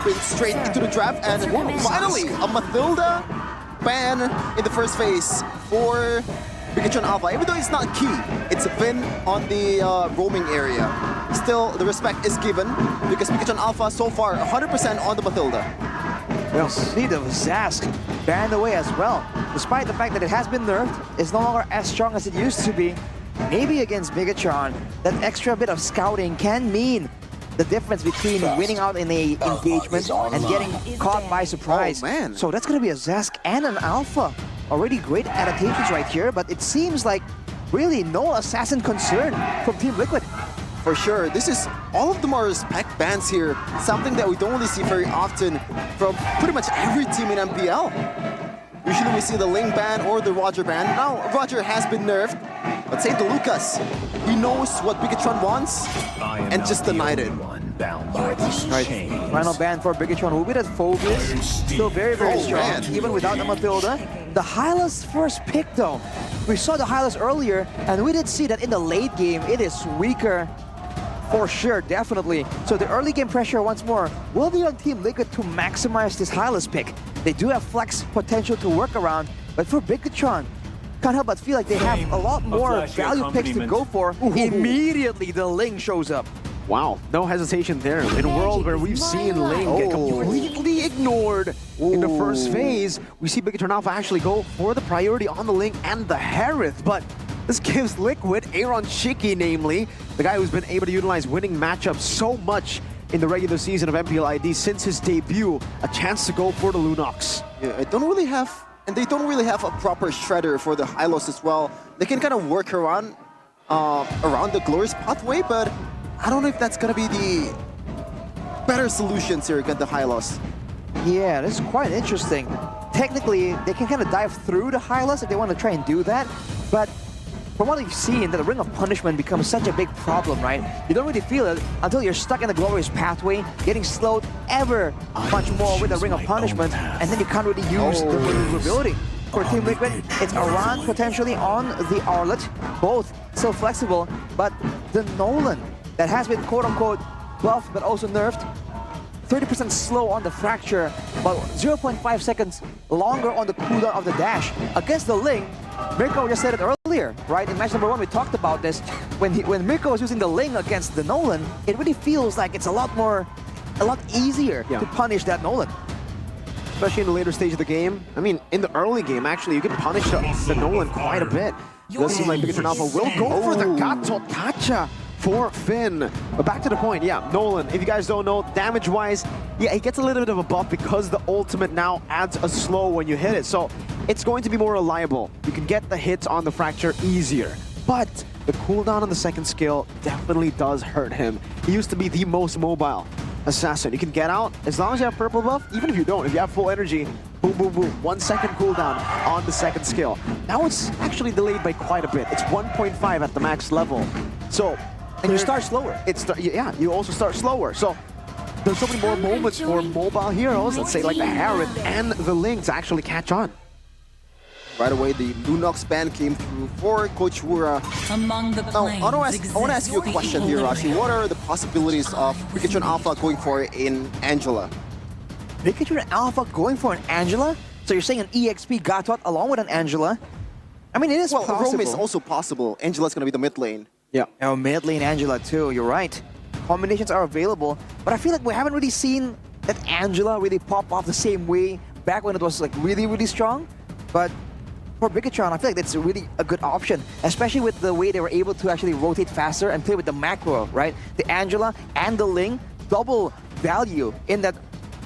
been straight into the draft, and finally a Matilda ban in the first phase for Pikachu Alpha. Even though it's not key, it's a pin on the roaming area. Still, the respect is given because Pikachu Alpha so far 100% on the Matilda. Well, speed of Zask banned away as well. Despite the fact that it has been nerfed, it's no longer as strong as it used to be. Maybe against Bigatron, that extra bit of scouting can mean the difference between winning out in a engagement and getting caught by surprise. Oh, man. So that's going to be a Zask and an Alpha. Already great adaptations right here, but it seems like really no assassin concern from Team Liquid. For sure, this is, all of them are respect bans here, something that we don't really see very often from pretty much every team in MPL. Usually we see the Ling ban or the Roger ban. Now Roger has been nerfed, but say to Lucas, he knows what Bigatron wants and just denied it. Final ban for Bigatron will be that Focus. Still very, very strong, man. even without the Matilda. The Hylas first pick though. We saw the Hylas earlier, and we did see that in the late game, it is weaker. For sure, definitely. So the early game pressure once more will be on Team Liquid to maximize this Hylas pick. They do have flex potential to work around, but for Bigatron, can't help but feel like they have a lot more value picks to go for. Immediately the Ling shows up. Wow, no hesitation there. In a world where we've seen Ling get completely ignored in the first phase, we see Bigatron Alpha actually go for the priority on the Ling and the Harith, but this gives Liquid, Aaron Shiki namely, the guy who's been able to utilize winning matchups so much in the regular season of MPL ID since his debut, a chance to go for the Lunox. Yeah, they don't really have a proper shredder for the Hylos as well. They can kind of work around the Glorious pathway, but I don't know if that's gonna be the better solutions here against the Hylos. Yeah, this is quite interesting. Technically, they can kind of dive through the Hylas if they want to try and do that, but from what we've seen, that the Ring of Punishment becomes such a big problem, right? You don't really feel it until you're stuck in the Glorious pathway, getting slowed ever much more with the Ring of Punishment, and then you can't really use the maneuverability. For Team Liquid, it's Aran potentially on the Arlet, both still flexible, but the Nolan that has been quote-unquote buffed but also nerfed, 30% slow on the Fracture, but 0.5 seconds longer on the cooldown of the dash. Against the Ling, Mirko just said it earlier, right? In match number 1, we talked about this. When Mirko was using the Ling against the Nolan, it really feels like it's a lot easier to punish that Nolan. Especially in the later stage of the game. I mean, in the early game, actually, you can punish the Nolan quite a bit. It does seem like Bigatron Alpha will go for the Gatot Kacha for Finn. But back to the point, yeah, Nolan, if you guys don't know, damage-wise, yeah, he gets a little bit of a buff because the ultimate now adds a slow when you hit it. So it's going to be more reliable. You can get the hits on the Fracture easier. But the cooldown on the second skill definitely does hurt him. He used to be the most mobile assassin. You can get out as long as you have purple buff, even if you don't. If you have full energy, boom, boom, boom. 1 second cooldown on the second skill. Now it's actually delayed by quite a bit. It's 1.5 at the max level. So, and you start slower. Yeah, you also start slower. So there's so many more moments for mobile heroes, let's say like the Harith and the Ling, to actually catch on. Right away, the Lunox ban came through for Coach Wura. Now, I want to ask you a question here, Rashi. What are the possibilities of Pikachu Alpha going for in Angela? Pikachu Alpha going for an Angela? So you're saying an EXP Gatot along with an Angela? I mean, it is possible. Rome is also possible. Angela's going to be the mid lane. Yeah. Oh, mid lane Angela too, you're right. Combinations are available, but I feel like we haven't really seen that Angela really pop off the same way back when it was like really, really strong. But for Bigatron, I feel like that's really a good option, especially with the way they were able to actually rotate faster and play with the macro, right? The Angela and the Ling, double value in that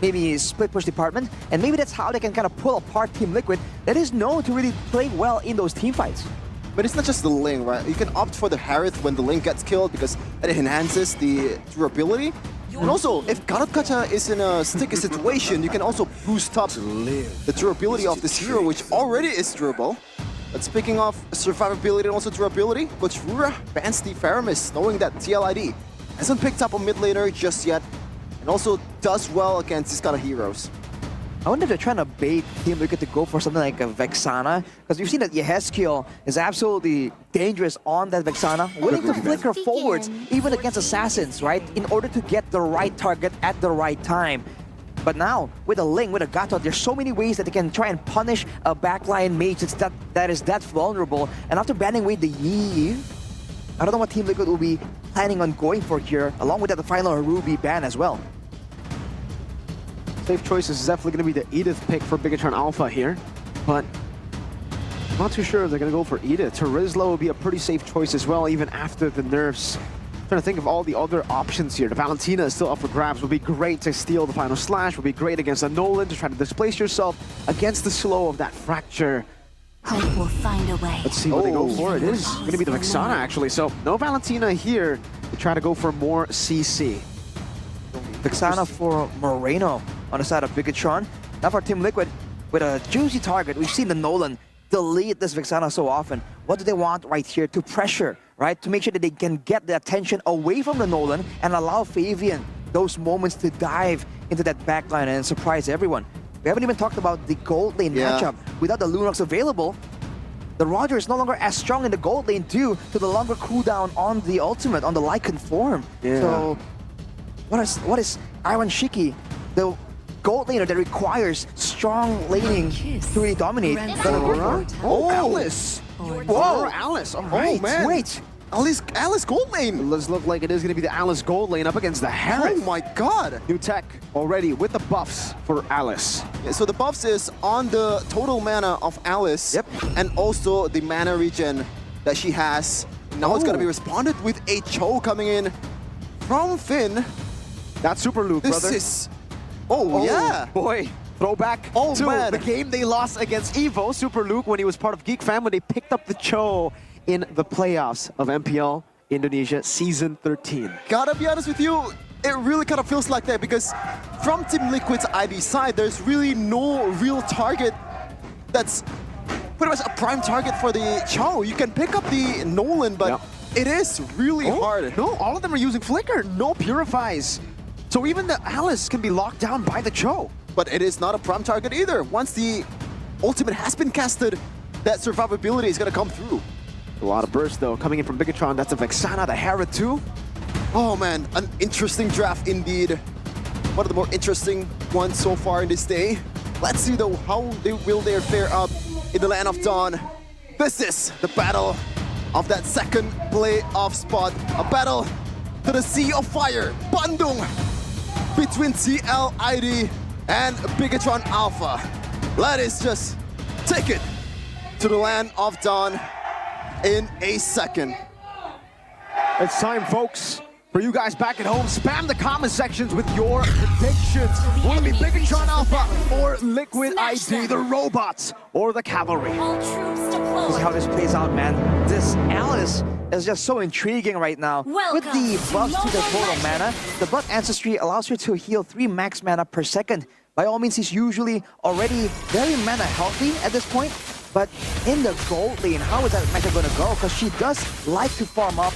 maybe split push department, and maybe that's how they can kind of pull apart Team Liquid that is known to really play well in those team fights. But it's not just the Ling, right? You can opt for the Harith when the Ling gets killed because it enhances the durability. And also, if Gatot Kacha is in a sticky situation, you can also boost up the durability of this hero, which already is durable. But speaking of survivability and also durability, Coach Wura bans the Faramis, knowing that TLID hasn't picked up a mid laner just yet, and also does well against these kind of heroes. I wonder if they're trying to bait Team Liquid to go for something like a Vexana, because we've seen that Yehezkiel is absolutely dangerous on that Vexana, willing to flicker forwards even against assassins, right? In order to get the right target at the right time. But now, with a Ling, with a Gatot, there's so many ways that they can try and punish a backline mage that is that vulnerable. And after banning away the Yi, I don't know what Team Liquid will be planning on going for here, along with that, the final Ruby ban as well. Safe choice is definitely going to be the Edith pick for Bigatron Alpha here, but I'm not too sure if they're going to go for Edith. Terizla will be a pretty safe choice as well, even after the nerfs. I'm trying to think of all the other options here. The Valentina is still up for grabs. Would be great to steal the final slash. Would be great against a Nolan to try to displace yourself against the slow of that Fracture. Hope will find a way. Let's see what they go for. It is going to be the Vexana, actually. So no Valentina here to try to go for more CC. Vexana for Moreno on the side of Bigatron. Now for Team Liquid, with a juicy target, we've seen the Nolan delete this Vexana so often. What do they want right here? To pressure, right? To make sure that they can get the attention away from the Nolan and allow Fabian those moments to dive into that backline and surprise everyone. We haven't even talked about the gold lane matchup. Without the Lunox available, the Roger is no longer as strong in the gold lane due to the longer cooldown on the ultimate, on the Lycan form. Yeah. So, what is Iron Shiki, the gold laner that requires strong laning to really dominate? Oh, Alice! Whoa, Alice! All right. Oh, man. Wait! Alice gold lane. It does look like it is going to be the Alice gold lane up against the Herald. Oh my god. New tech already with the buffs for Alice. Yeah, so the buffs is on the total mana of Alice. Yep. And also the mana regen that she has. Now it's going to be responded with a Cho coming in from Finn. That's Super Luke, This brother. is... Oh, yeah. Boy. Throwback to man. the game they lost against Evo, Super Luke, when he was part of Geek Fam, when they picked up the Cho in the playoffs of MPL Indonesia Season 13. Gotta be honest with you, it really kind of feels like that because from Team Liquid's ID side, there's really no real target that's pretty much a prime target for the Cho. You can pick up the Nolan, but it is really hard. No, all of them are using Flicker, no Purifies. So even the Alice can be locked down by the Cho. But it is not a prime target either. Once the ultimate has been casted, that survivability is gonna come through. A lot of burst though, coming in from Bigatron. That's a Vexana, the Hera too. Oh man, an interesting draft indeed. One of the more interesting ones so far in this day. Let's see though, how will they fare up in the Land of Dawn. This is the battle of that second playoff spot. A battle to the Sea of Fire, Bandung, between TLID and Bigatron Alpha. Let us just take it to the Land of Dawn in a second. It's time, folks, for you guys back at home. Spam the comment sections with your predictions. Will it be Bigatron Alpha or Liquid ID, the robots, or the cavalry? All troops deployed. See how this plays out, man. This Alice is just so intriguing right now. With the buffs to the total mana, the Blood Ancestry allows her to heal 3 max mana per second. By all means, he's usually already very mana healthy at this point. But in the gold lane, how is that matchup going to go? Because she does like to farm up,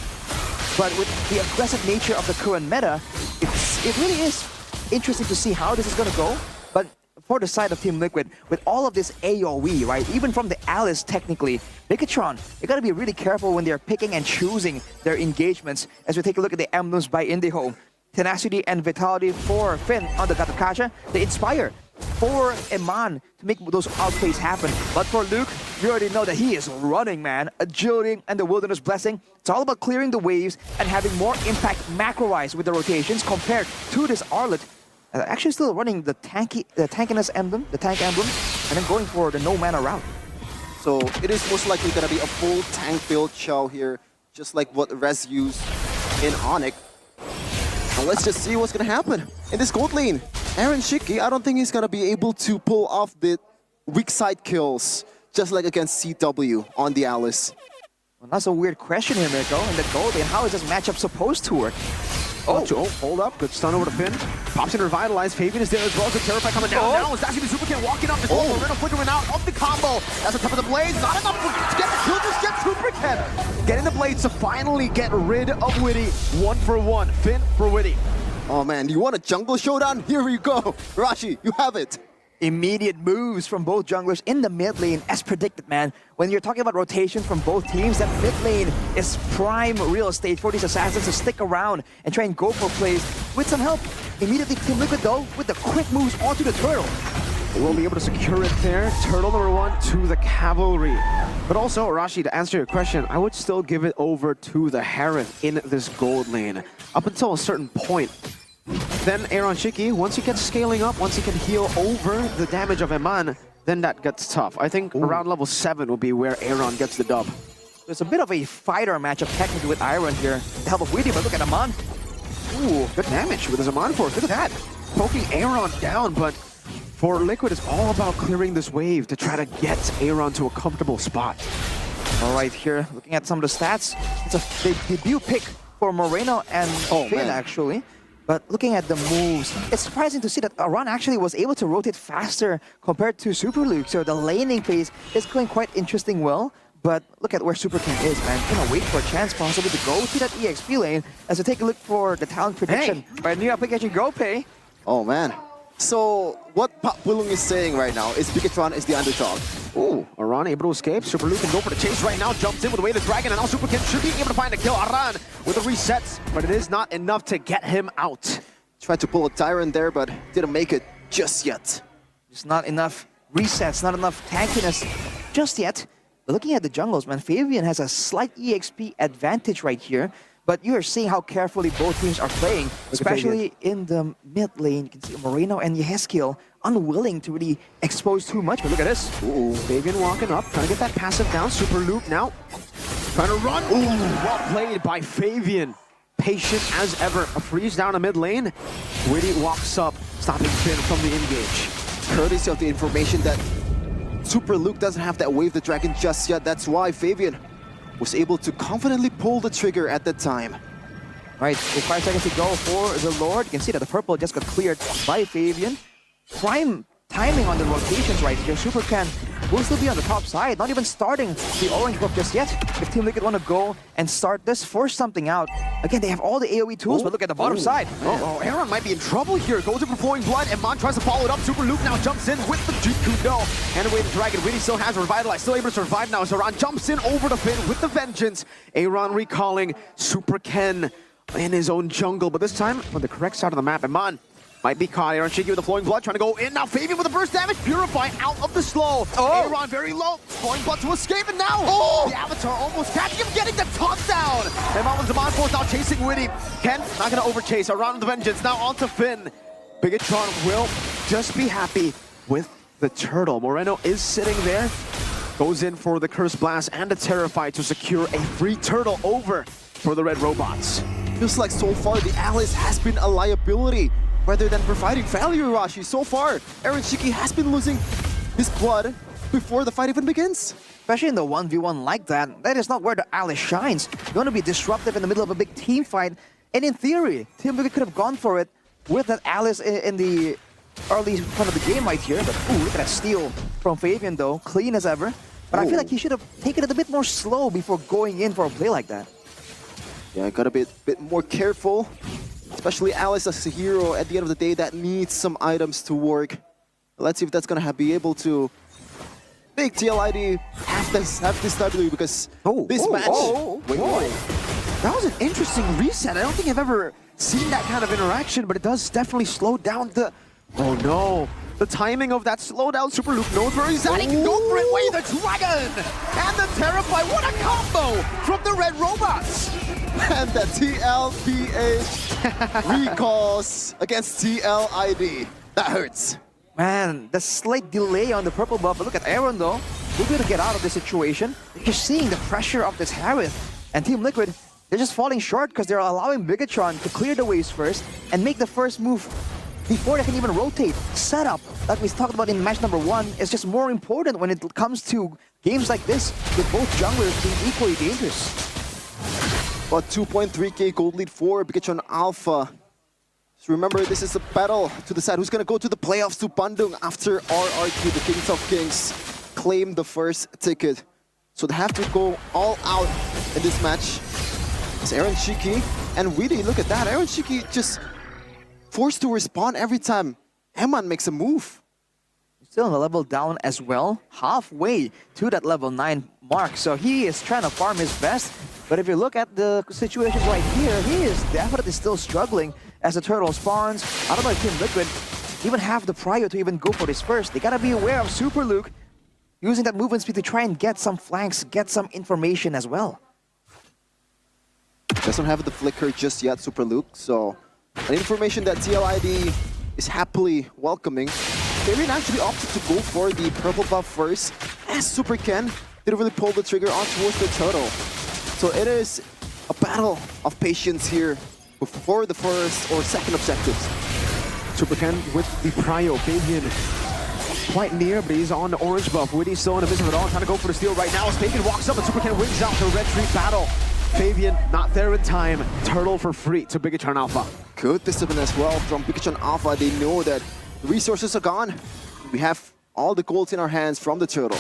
but with the aggressive nature of the current meta, it really is interesting to see how this is going to go. But for the side of Team Liquid, with all of this AoE, right, even from the Alice technically, Bigatron, you got to be really careful when they're picking and choosing their engagements. As we take a look at the emblems by Indigo, Tenacity and Vitality for Finn on the Gatakacha, the Inspire for Eman to make those outplays happen. But for Luke, you already know that he is running, man. Agility and the Wilderness Blessing. It's all about clearing the waves and having more impact macro-wise with the rotations compared to this Arlet. Actually still running the tankiness emblem, the tank emblem, and then going for the no mana route. So it is most likely gonna be a full tank build Cho here, just like what Rez used in Onyx. And let's just see what's gonna happen in this gold lane. Aaron Shiki, I don't think he's gonna be able to pull off the weak side kills, just like against CW on the Alice. Well, that's a weird question here, Mirko. In the gold lane, how is this matchup supposed to work? Oh, hold up. Good stun over to Finn. Pops in Revitalize. Fabian is there as well. Good Terrify coming down. Now is actually the Super King walking up. This Moreno flickering out of the combo. That's the top of the blades. Not enough to get the kill. Just get Super King. Getting the blades to finally get rid of Witty. 1 for 1. Finn for Witty. Oh man, you want a jungle showdown? Here you go. Rashi, you have it. Immediate moves from both junglers in the mid lane, as predicted, man. When you're talking about rotation from both teams, that mid lane is prime real estate for these assassins to stick around and try and go for plays with some help. Immediately, Team Liquid, though, with the quick moves onto the turtle. They will be able to secure it there. Turtle number 1 to the cavalry. But also, Arashi, to answer your question, I would still give it over to the Harith in this gold lane. Up until a certain point. Then Aaron Shiki, once he gets scaling up, once he can heal over the damage of Eman, then that gets tough. I think around level 7 will be where Aaron gets the dub. There's a bit of a fighter matchup technically with Iron here. The help of Weedy, but look at Aman. Ooh, good damage with his Aman Force. Look at that. Poking Aaron down, but for Liquid, it's all about clearing this wave to try to get Aaron to a comfortable spot. All right, here, looking at some of the stats, it's a big debut pick for Moreno and Finn, actually. But looking at the moves, it's surprising to see that Aran actually was able to rotate faster compared to Super Luke. So the laning phase is going quite interesting well. But look at where Super King is, man. Gonna wait for a chance possibly to go to that EXP lane as we take a look for the talent prediction by new application GoPay. Oh man. So what Pop Wilung is saying right now is Bigatron is the underdog. Ooh, Aran able to escape. Super Luke can go for the chase right now. Jumps in with the Weighted Dragon, and now Super King should be able to find a kill. Aran with the resets, but it is not enough to get him out. Tried to pull a Tyrant there, but didn't make it just yet. It's not enough resets, not enough tankiness just yet. But looking at the jungles, man, Fabian has a slight EXP advantage right here. But you're seeing how carefully both teams are playing, especially in the mid lane. You can see Moreno and Yehezkiel unwilling to really expose too much. But look at this. Ooh, Fabian walking up, trying to get that passive down. Super Luke now trying to run. Ooh, well played by Fabian. Patient as ever. A freeze down a mid lane. Witty walks up, stopping Finn from the engage. Courtesy of the information that Super Luke doesn't have that Wave the Dragon just yet. That's why Fabian was able to confidently pull the trigger at that time. Right, with 5 seconds to go for the Lord. You can see that the purple just got cleared by Fabian. Prime timing on the rotations right here. Super Can will still be on the top side, not even starting the orange buff just yet. If Team Liquid want to go and start this, force something out. Again, they have all the AoE tools, but look at the bottom side. Oh, Aaron might be in trouble here. Goes in for Flowing Blood, and Mon tries to follow it up. Super Luke now jumps in with the Kudo. And away the Dragon. Witty still has Revitalize, still able to survive now as Aaron jumps in over the Finn with the Vengeance. Aaron recalling Super Ken in his own jungle, but this time on the correct side of the map. And Mon might be caught. Aaron Shiki with the Flowing Blood trying to go in. Now Fabian with the burst damage. Purify out of the slow. Aaron very low. Flowing Blood to escape, and now the Avatar almost catching him, getting the top down. And Mon with the Mon Force now chasing Witty. Ken not going to overchase. Aaron with the Vengeance. Now onto Finn. Bigatron will just be happy with the turtle. Moreno is sitting there. Goes in for the Curse Blast and the Terrify to secure a free turtle over for the Red Robots. Feels like so far the Alice has been a liability rather than providing value, Rashi. So far, Aaron Shiki has been losing his blood before the fight even begins. Especially in the 1v1 like that, that is not where the Alice shines. You want to be disruptive in the middle of a big team fight. And in theory, Team Liquid could have gone for it with that Alice in the early part of the game right here. But ooh, look at that steal from Fabian though, clean as ever. But I feel like he should have taken it a bit more slow before going in for a play like that. Yeah, gotta be a bit more careful. Especially Alice as a hero at the end of the day that needs some items to work. Let's see if that's gonna be able to make TLID have this W, because this match... Wait. That was an interesting reset. I don't think I've ever seen that kind of interaction, but it does definitely slow down the... Oh no. The timing of that slowdown, Super Luke knows where he's at. He can go for it. Wait, the Dragon! And the Terrify. What a combo from the Red Robots! And the TLPH recalls against TLID. That hurts. Man, the slight delay on the purple buff. But look at Aaron though. We're going to get out of this situation. You're seeing the pressure of this Harith. And Team Liquid, they're just falling short because they're allowing Bigatron to clear the waves first and make the first move before they can even rotate. Setup, like we talked about in match number 1, is just more important when it comes to games like this, with both junglers being equally dangerous. But 2.3k gold lead for Bigatron Alpha. So remember, this is a battle to decide who's going to go to the playoffs to Bandung after RRQ, the Kings of Kings, claim the first ticket. So they have to go all out in this match. It's Aaron Shiki and Weedy. Look at that. Aaron Shiki just forced to respond every time Eman makes a move. still in a level down as well, halfway to that level 9 mark. So he is trying to farm his best. But if you look at the situation right here, he is definitely still struggling as the turtle spawns. I don't know if Team Liquid even have the prio to even go for this first. They gotta be aware of Super Luke using that movement speed to try and get some flanks, get some information as well. Doesn't have the flicker just yet, Super Luke, so an information that TLID is happily welcoming. Fabian actually opted to go for the purple buff first, as Super Ken didn't really pull the trigger on towards the turtle. So it is a battle of patience here before the first or second objectives. Super Ken with the prio. Fabian quite near, but he's on the orange buff. Witty still in the midst of it all, trying to go for the steal right now as Fabian walks up and Super Ken wins out the red tree battle. Fabian not there in time. Turtle for free to Bigatron Alpha. Good discipline as well from Bigatron Alpha. They know that the resources are gone. We have all the golds in our hands from the turtle.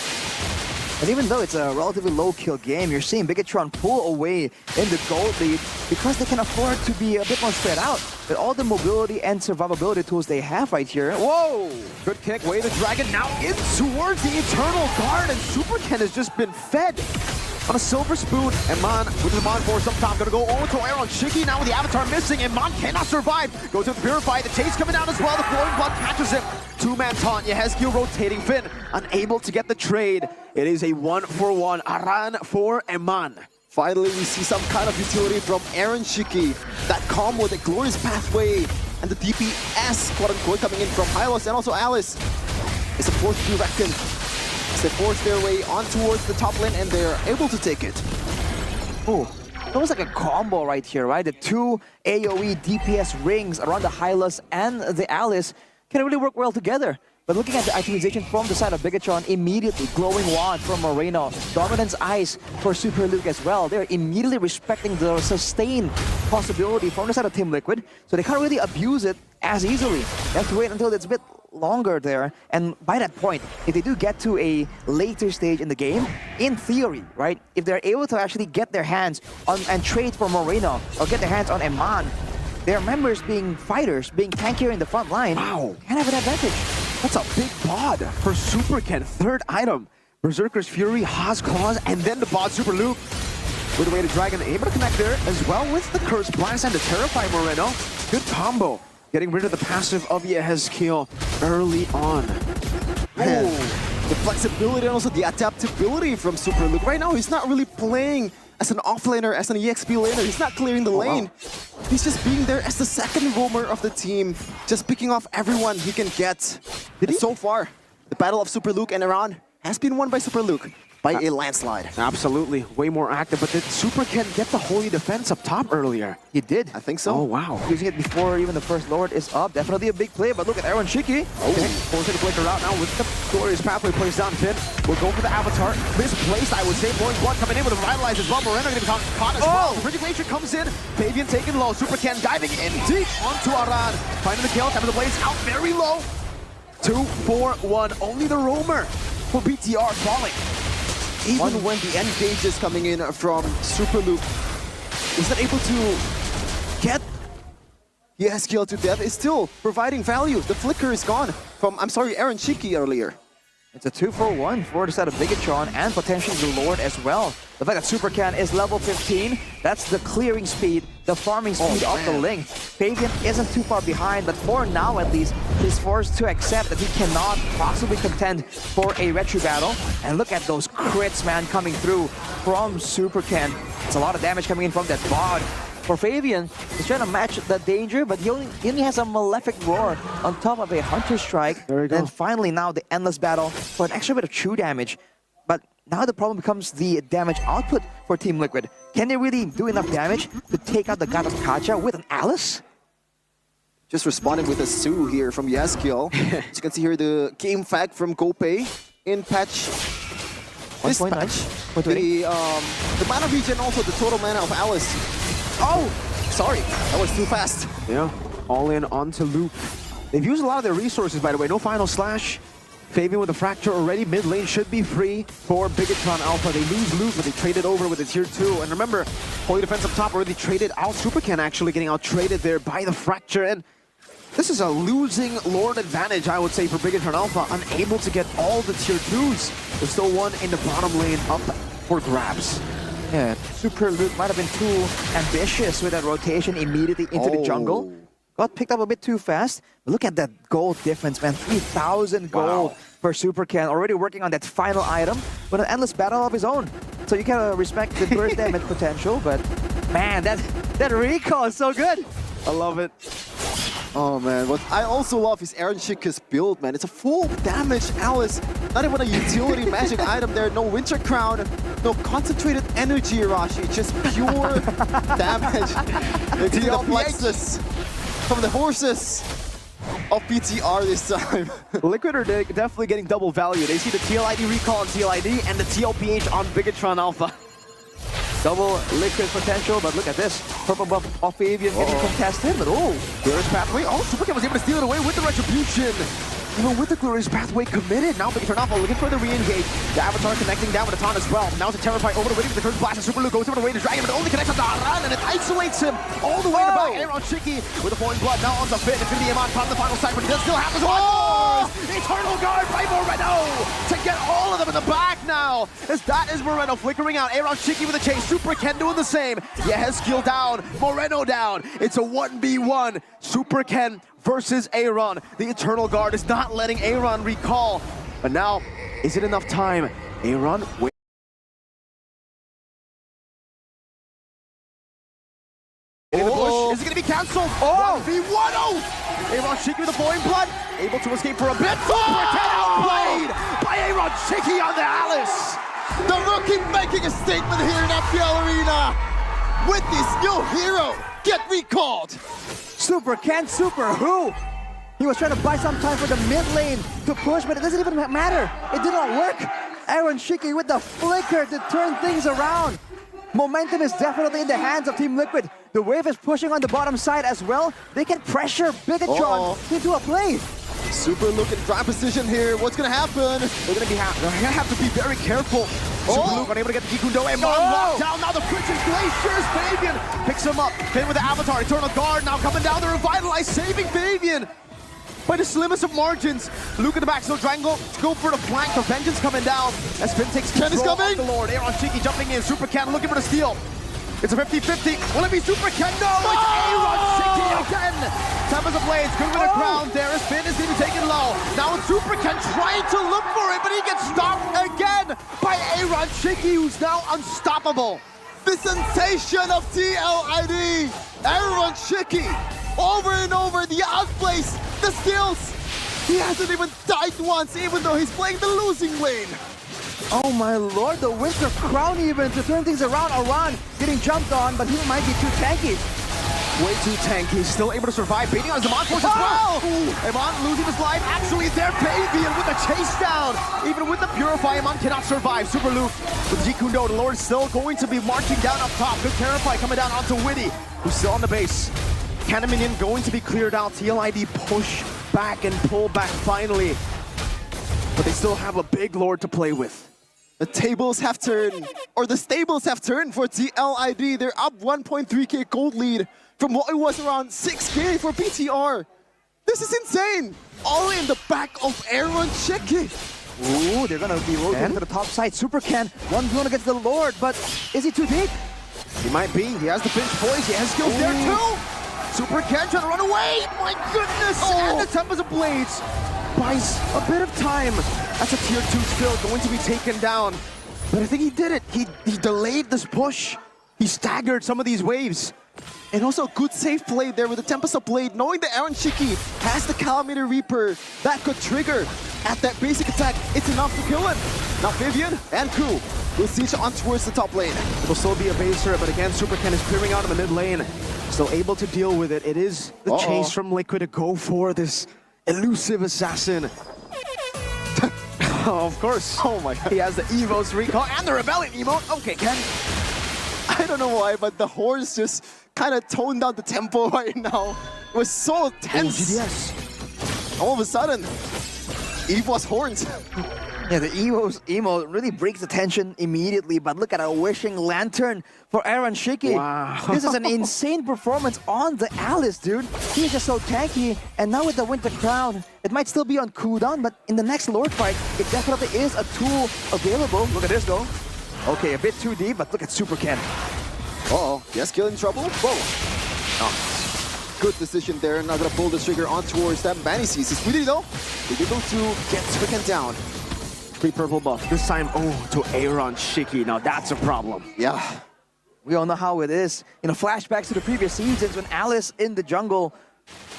And even though it's a relatively low-kill game, you're seeing Bigatron pull away in the gold lead because they can afford to be a bit more spread out with all the mobility and survivability tools they have right here. Whoa! Good kick, way the dragon now in towards the Eternal Guard, and Super Ken has just been fed on a silver spoon. And Man with the Mon Force up top, gonna go over to Aaron Shiki now with the Avatar missing, and Man cannot survive. Goes to the Purify, the chase coming down as well, the flowing blood catches him. Two-man taunt, Yehezkiel rotating, Finn unable to get the trade. It is a 1-for-1, Aran for Eman. Finally, we see some kind of utility from Aaron Shiki. That combo, the glorious pathway, and the DPS, quote-unquote, coming in from Hylos and also Alice. It's a force to be reckoned as they force their way on towards the top lane, and they're able to take it. Oh, almost like a combo right here, right? The two AoE DPS rings around the Hylos and the Alice can really work well together. But looking at the itemization from the side of Bigatron, immediately Glowing Wand from Moreno, Dominance Ice for Super Luke as well. They're immediately respecting the sustain possibility from the side of Team Liquid, so they can't really abuse it as easily. They have to wait until it's a bit longer there, and by that point, if they do get to a later stage in the game, in theory, right, if they're able to actually get their hands on and trade for Moreno or get their hands on Eman, their members being fighters, being tankier in the front line, Wow, can have an advantage. that's a big bod for Super Ken. Third item, Berserker's Fury, Haas Claws, and then the bod Super Luke. With the way the Dragon able to connect there as well with the Curse Blast and the Terrify Moreno. Good combo. Getting rid of the passive of Yehezkiel early on. Man, the flexibility and also the adaptability from Super Luke. Right now, he's not really playing as an offlaner, as an EXP laner. He's not clearing the lane. Wow. He's just being there as the second roamer of the team, just picking off everyone he can get. And so far, the battle of Super Luke and Iran has been won by Super Luke by a landslide. Absolutely, way more active, but did Super Ken get the Holy Defense up top earlier? He did. I think so. Oh, wow. Using it before even the first Lord is up. Definitely a big play, but look at Aaron Shiki. Okay, forcing the flicker out now with the glorious pathway placed down. Finn will go for the Avatar. Misplaced, I would say. Blowing blood coming in with a Revitalize as well. Moreno going to be caught as well. Radiation comes in. Fabian taken low. Super Ken diving in deep onto Aran. Finding the kill. Time of the blaze out very low. 2-4-1. Only the roamer for BTR falling. Even when the engage is coming in from Super Luke, is not able to get Yehezkiel to death, is still providing value. The flicker is gone from, I'm sorry, Aaron Shiki earlier. It's a 2-for-1 for the side of Bigatron and potentially the Lord as well. The fact that Super Ken is level 15, that's the clearing speed, the farming speed of the link. Fabian isn't too far behind, but for now at least, he's forced to accept that he cannot possibly contend for a retro battle. And look at those crits, man, coming through from Super Ken. It's a lot of damage coming in from that bod. For Fabian, he's trying to match the danger, but he only has a Malefic Roar on top of a Hunter Strike. There you go. And finally now the Endless Battle for an extra bit of true damage. But now the problem becomes the damage output for Team Liquid. Can they really do enough damage to take out the God of Kacha with an Alice? Just responding with a Sue here from Yehezkiel. As you can see here, the game fact from Gopay in patch. This 1.9. patch, the mana regen, also the total mana of Alice. Oh, sorry, that was too fast. Yeah, all in onto Luke. They've used a lot of their resources, by the way. No final slash. Fabian with a fracture already. Mid lane should be free for Bigatron Alpha. They lose Luke, but they trade it over with the tier 2. And remember, Holy Defense up top already traded out. Super Ken actually getting out traded there by the fracture. And This is a losing Lord advantage, I would say, for Big Eternal Alpha. Unable to get all the tier 2s. There's still one in the bottom lane up for grabs. Yeah, Super Luke might have been too ambitious with that rotation immediately into the jungle. Got picked up a bit too fast. But look at that gold difference, man. 3,000 gold for Super Ken. Already working on that final item with an endless battle of his own. So you can respect the burst damage potential, but man, that recall is so good. I love it. Oh man, what I also love is Aaron Shika's build, man. It's a full damage Alice. Not even a utility magic item there. No Winter Crown, no concentrated energy, Arashi. Just pure damage. It's the flexes from the horses of BTR this time. Liquid are definitely getting double value. They see the TLID recall on TLID and the TLPH on Bigatron Alpha. Double Liquid potential, but look at this. Purple buff off Avian getting contested, but Glorious Pathway. Super Ken was able to steal it away with the Retribution. Even with the Glorious Pathway committed, now Big Eternal Alpha looking for the re-engage. The Avatar connecting down with a taunt as well. Now it's a Terrify over the waiting for the Curse Blast, and Super Luke goes over the way to drag him, but only connects on Daran, and it isolates him all the way to back. Aaron Shiki with the Falling Blood, now on the Finn. It's going to be Iman caught in the final side, but he does still have his one more! Eternal Guard by Moreno to get all of them in the back now. As that is Moreno flickering out. Aaron Shiki with a chase. Super Ken doing the same. Yehezkiel down. Moreno down. It's a 1v1. Super Ken versus Aaron. The Eternal Guard is not letting Aaron recall. But now, is it enough time? Aaron, wait. In the bush. Is it going to be cancelled? 1v1. Aaron Shiki with the Falling Blood. Able to escape for a bit. Super Ken outplayed by Aaron Shiki on the Alice. The rookie making a statement here in Mpl Arena. With this new hero, get recalled. Super Ken, Super who? He was trying to buy some time for the mid lane to push, but it doesn't even matter. It did not work. Aaron Shiki with the flicker to turn things around. Momentum is definitely in the hands of Team Liquid. The wave is pushing on the bottom side as well. They can pressure Bigatron into a play. Super Luke in prime position here. What's gonna happen? They're gonna have to be very careful. Super Luke unable to get the Gikundo. And locked down. Now the Princess Glaciers. Fabian picks him up. Finn with the Avatar. Eternal Guard now coming down. The Revitalize saving Fabian by the slimmest of margins. Luke in the back, still triangle. Go for the flank. The Vengeance coming down. As Finn takes control of the Lord. Aaron Shiki jumping in. Super Ken looking for the steal. It's a 50-50. Will it be Super Ken? No! It's Aaron Shiki again! Tempest of Blades, good with the crown there. As Finn is going to be taken low. Now it's Super Ken trying to look for it, but he gets stopped again by Aaron Shiki, who's now unstoppable. The sensation of TLID. Aaron Shiki. Over and over, the outplays, the steals. He hasn't even died once, even though he's playing the losing lane. Oh my lord, the Winter Crown even to turn things around. Aran getting jumped on, but he might be too tanky. Way too tanky. Still able to survive. Baiting on his Iman force as well. Iman losing his life. Actually, there, Fabian with the chase down. Even with the Purify, Iman cannot survive. Super Luke with Gikundo. The Lord still going to be marching down up top. Good Terrify coming down onto Witty, who's still on the base. Cannon Minion going to be cleared out. TLID push back and pull back finally. But they still have a big Lord to play with. The tables have turned, or the stables have turned for TLID. They're up 1.3k gold lead from what it was around 6k for BTR. This is insane. All in the back of Aaron Shiki. Ooh, they're gonna be rotating to the top side. Super Ken, 1v1 against the Lord, but is he too deep? He might be. He has the pinch poise. He has skills there too. Super Ken trying to run away. My goodness. And the Tempest of Blades buys a bit of time. That's a tier 2 still going to be taken down. But I think he did it. He delayed this push. He staggered some of these waves. And also good safe play there with the Tempest of Blade, knowing that Aaron Shiki has the Calamity Reaper that could trigger at that basic attack. It's enough to kill him. Now Vivian and Ku will siege on towards the top lane. It'll still be a baser, but again, Super Ken is clearing out in the mid lane. Still able to deal with it. It is the chase from Liquid to go for this elusive assassin. Of course. Oh my god. He has the Evo's recall and the Rebellion emote. Okay, Ken. I don't know why, but the horse just kind of toned down the tempo right now. It was so tense. GDS. All of a sudden, Eve was horns. Yeah, the emo really breaks the tension immediately, but look at a wishing lantern for Aaron Shiki. Wow. This is an insane performance on the Alice, dude. He's just so tanky, and now with the Winter Crown, it might still be on cooldown, but in the next Lord fight, it definitely is a tool available. Look at this though. Okay, a bit too deep, but look at Super Ken. Uh-oh, yes, kill in trouble. Whoa. Oh. Good decision there. Not gonna pull the trigger on towards that Manny sees. It's really though. They're able to get Super Ken down. Free purple buff. This time, to Aaron Shiki. Now that's a problem. Yeah. We all know how it is. You know, flashbacks to the previous seasons when Alice in the jungle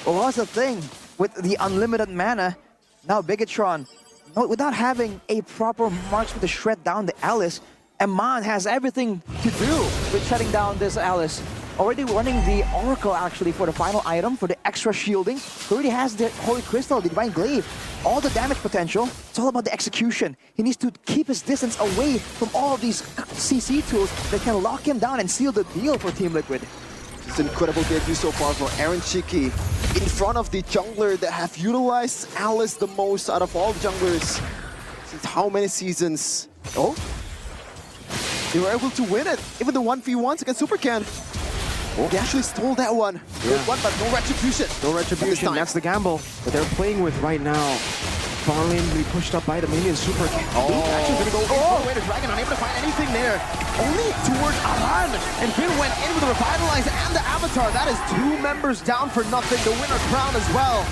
was a thing with the unlimited mana. Now Bigatron, without having a proper marksman to shred down the Alice, Eman has everything to do with shutting down this Alice. Already running the Oracle actually for the final item, for the extra shielding. He already has the Holy Crystal, the Divine Glaive. All the damage potential, it's all about the execution. He needs to keep his distance away from all of these CC tools that can lock him down and seal the deal for Team Liquid. It's an incredible debut so far for Aaron Shiki. In front of the jungler that have utilized Alice the most out of all the junglers. Since how many seasons? Oh? They were able to win it. Even the 1v1s against Super Ken. Oh, they actually stole that one. Yeah. Good one, but no retribution. No retribution, that's the gamble that they're playing with right now. Far lane will be pushed up by the minion Super Ken. Oh. Luke actually gonna go all the way to Dragon, unable to find anything there. Only towards Aran. And Finn went in with the Revitalize and the Avatar. That is 2 members down for nothing. The winner crown as well.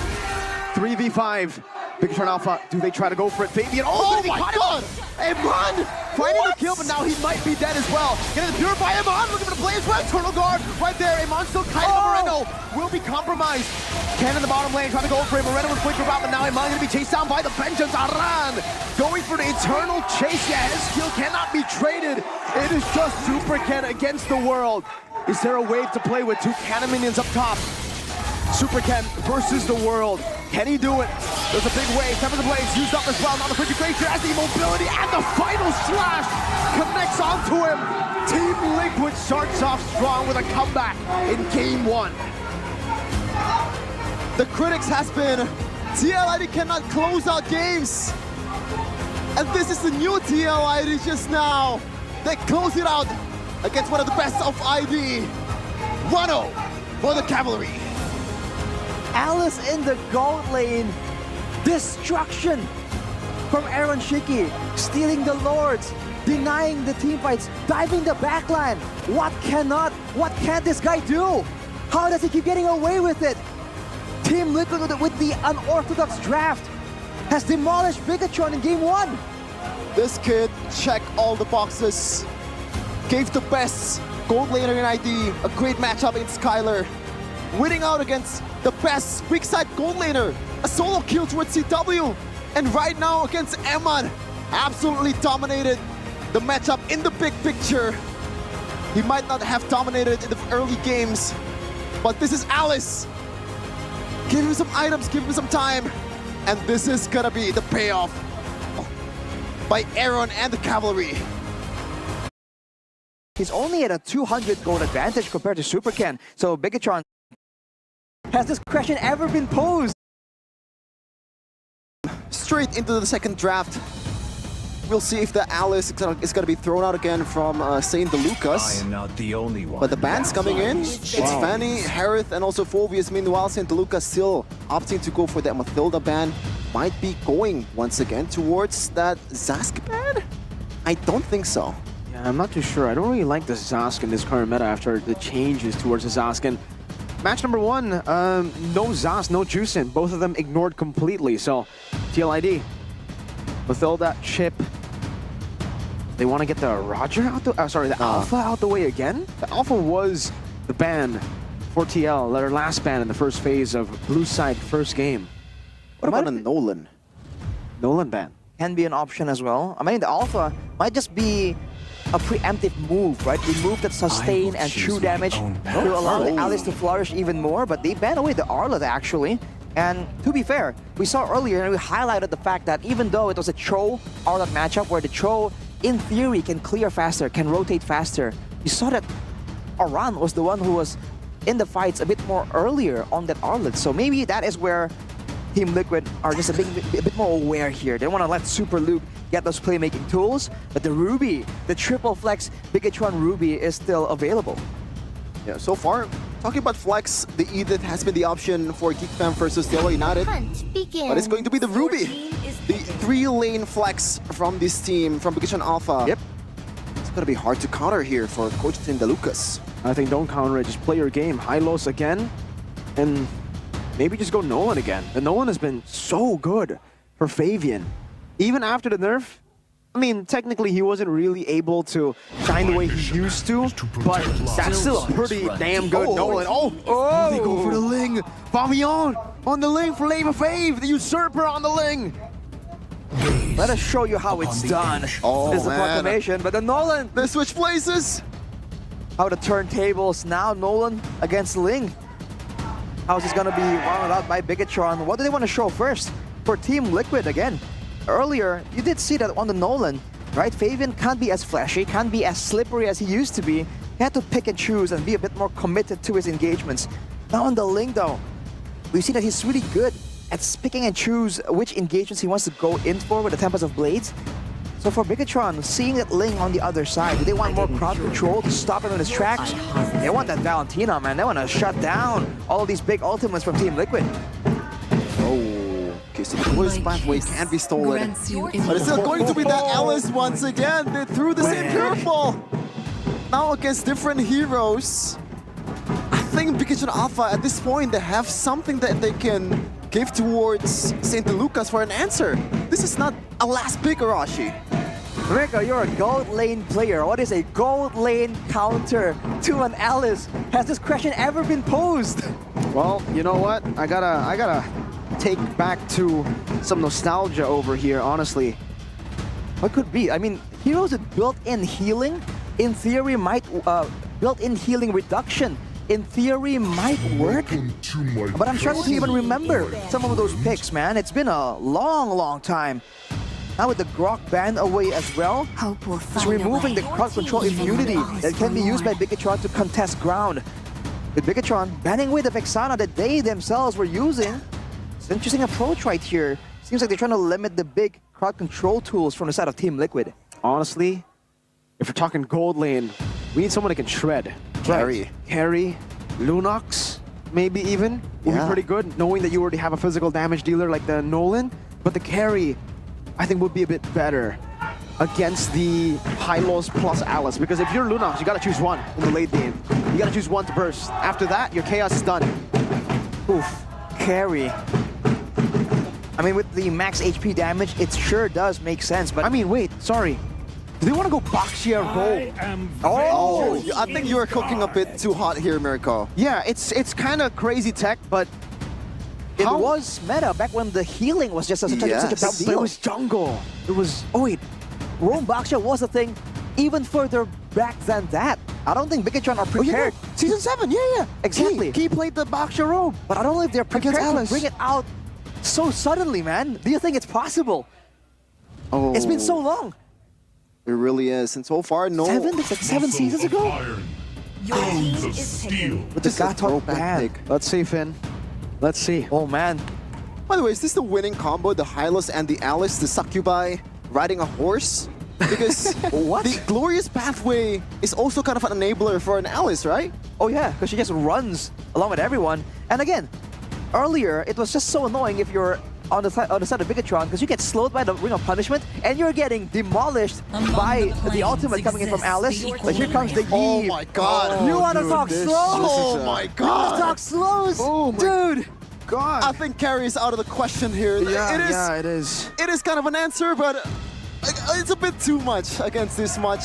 3v5. Bigatron Alpha, do they try to go for it? Fabian, Oh my god! Eman finding the kill, but now he might be dead as well. Getting the Purify, Eman looking for the play as well. Eternal Guard right there. Eman still kind of Moreno will be compromised. Ken in the bottom lane trying to go for him. Moreno with Flicker out, but now Eman going to be chased down by the Vengeance. Aran going for the Eternal Chase. Yeah, his skill cannot be traded. It is just Super Ken against the world. Is there a wave to play with? 2 cannon minions up top. Super Ken versus the world. Can he do it? There's a big wave. Temper the Blaze used up as well. Now the Frigid Glacier has the mobility and the final slash connects onto him. Team Liquid starts off strong with a comeback in game 1. The critics has been TLID cannot close out games. And this is the new TLID just now. They close it out against one of the best of ID. 1-0 for the Cavalry. Alice in the gold lane. Destruction from Aaron Shiki. Stealing the Lords. Denying the team fights. Diving the backline. What can this guy do? How does he keep getting away with it? Team Liquid with the unorthodox draft has demolished Bigatron in game 1. This kid checked all the boxes. Gave the best gold laner in ID a great matchup in Skylar. Winning out against the best weak side gold laner. A solo kill towards CW. And right now against Eman. Absolutely dominated the matchup in the big picture. He might not have dominated in the early games. But this is Alice. Give him some items, give him some time. And this is gonna be the payoff by Aaron and the Cavalry. He's only at a 200 gold advantage compared to Super Ken. So Bigatron, has this question ever been posed? Straight into the second draft. We'll see if the Alice is gonna be thrown out again from Saint DeLucas. I am not the only one. But the ban's coming in. It's Fanny, Harith, and also Phobius. Meanwhile, Saint DeLucas still opting to go for that Mathilda ban. Might be going once again towards that Zask ban? I don't think so. Yeah, I'm not too sure. I don't really like the Zask in this current meta after the changes towards the Zask. And match number 1, no Zask, no Juicin. Both of them ignored completely. So, TLID, Mathilda, Chip. They want to get the Roger out the, the Alpha out the way again? The Alpha was the ban for TL, their last ban in the first phase of Blue Side first game. What about a Nolan? Nolan ban. Can be an option as well. I mean, the Alpha might just be a preemptive move, right? A move that sustain and true damage to allow the Alice to flourish even more, but they banned away the Arleth actually. And to be fair, we saw earlier and we highlighted the fact that even though it was a Cho Arleth matchup where the Cho in theory can clear faster, can rotate faster, you saw that Aran was the one who was in the fights a bit more earlier on that Arleth. So maybe that is where Team Liquid are just a bit more aware here. They want to let Super Luke get those playmaking tools, but the Ruby, the triple flex Bigatron Ruby is still available. Yeah, so far, talking about flex, the Edith has been the option for GeekFam versus the LA United. Hunt begins. But it's going to be the Ruby, 14 is the picking. 3-lane flex from this team, from Bigatron Alpha. Yep. It's going to be hard to counter here for Coach Tim DeLucas. I think don't counter it, just play your game. Hylos again, and maybe just go Nolan again. And Nolan has been so good for Fabian. Even after the nerf, I mean, technically he wasn't really able to shine the way he used to, but that's still a pretty damn good Nolan. Oh, they go for the Ling. Fabian on the Ling for Lava Fave, the Usurper on the Ling. Let us show you how it's done. Oh, This is the man. proclamation, but the Nolan, They switch places. how the turntables now. Nolan against Ling. How's this gonna be rounded out by Bigatron? What do they want to show first? For Team Liquid again. Earlier, you did see that on the Nolan, right? Fabian can't be as flashy, can't be as slippery as he used to be. He had to pick and choose and be a bit more committed to his engagements. Now on the Ling though, we see that he's really good at picking and choose which engagements he wants to go in for with the Tempest of Blades. So for Bigatron, seeing that Ling on the other side, do they want more crowd control to stop him in his tracks? They want that Valentina, man. They want to shut down all of these big ultimates from Team Liquid. Oh, okay, so the glorious pathway can be stolen. grants you But it's still going to be that Alice once again. They threw the same curveball. Now against different heroes. I think Bigatron Alpha, at this point, they have something that they can give towards St. Lucas for an answer. This is not a last pick, Arashi. Rico, you're a gold lane player. What is a gold lane counter to an Alice? Has this question ever been posed? Well, you know what? I gotta take back to some nostalgia over here, honestly. What could be? I mean, heroes with built-in healing, in theory, might built-in healing reduction. In theory, might work, but I'm struggling to even remember some of those picks, man. It's been a long, long time. Now with the Grok ban away as well, Hope will it's find removing a the way. crowd control immunity that can be used by Bigatron to contest ground. With Bigatron banning away the Vexana that they themselves were using, it's an interesting approach right here. Seems like they're trying to limit the big crowd control tools from the side of Team Liquid. Honestly, if we're talking gold lane, we need someone that can shred. Carry. Carry, Lunox, maybe even, would be Yeah. pretty good, knowing that you already have a physical damage dealer like the Nolan. But the carry, I think, would be a bit better against the Hylos plus Alice. Because if you're Lunox, you gotta choose one in the late game. You gotta choose one to burst. After that, your chaos is done. Oof, carry. I mean, with the max HP damage, it sure does make sense, but I mean, wait, sorry. Do they want to go Baxia roll? Oh, I think you are cooking a bit too hot here, Mirko. Yeah, it's kind of crazy tech, but it how- was meta back when the healing was just such a Yes. big But it deal. was jungle. It was. Oh wait, Rome Baxia was a thing even further back than that. I don't think Bigatron are Oh, yeah, prepared. no. Season 7, yeah. Exactly. He played the Baxia robe. But I don't know if they're prepared to Alice. bring it out so suddenly, man. Do you think it's possible? Oh, It's been so long. It really is. And so far, no. That's like 7 seasons ago. Your team is picking. With the This is a Gatot throwback ban. pick. Let's see, Finn. Let's see. Oh man. By the way, is this the winning combo? The Hylos and the Alice, the Succubi riding a horse? Because What? the Glorious Pathway is also kind of an enabler for an Alice, right? Oh yeah, because she just runs along with everyone. And again, earlier it was just so annoying if you're on the side of Bigatron because you get slowed by the Ring of Punishment and you're getting demolished Among by the the ultimate coming in from exists Alice. the But here comes the Oh Yi. my god. You want to dude, talk this- slow? this is Oh a- my You want god. to talk slows? Oh my Dude. God. I think carry is out of the question here. Yeah, it is. It is kind of an answer, but it's a bit too much against this much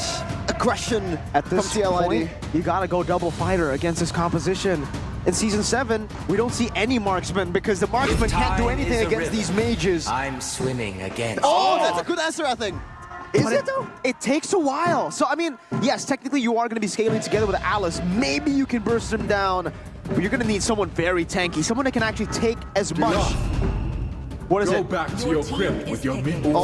aggression At this from TLID. point, you gotta go double fighter against this composition. In Season 7, we don't see any marksman because the marksman can't do time anything is a against rhythm, these mages. I'm swimming against. Oh, that's a good answer, I think. Is But it though? It takes a while. So, I mean, yes, technically you are going to be scaling together with Alice. Maybe you can burst him down, but you're going to need someone very tanky, someone that can actually take as much. What is Go it? back to Your your team grip is with your picking. minions.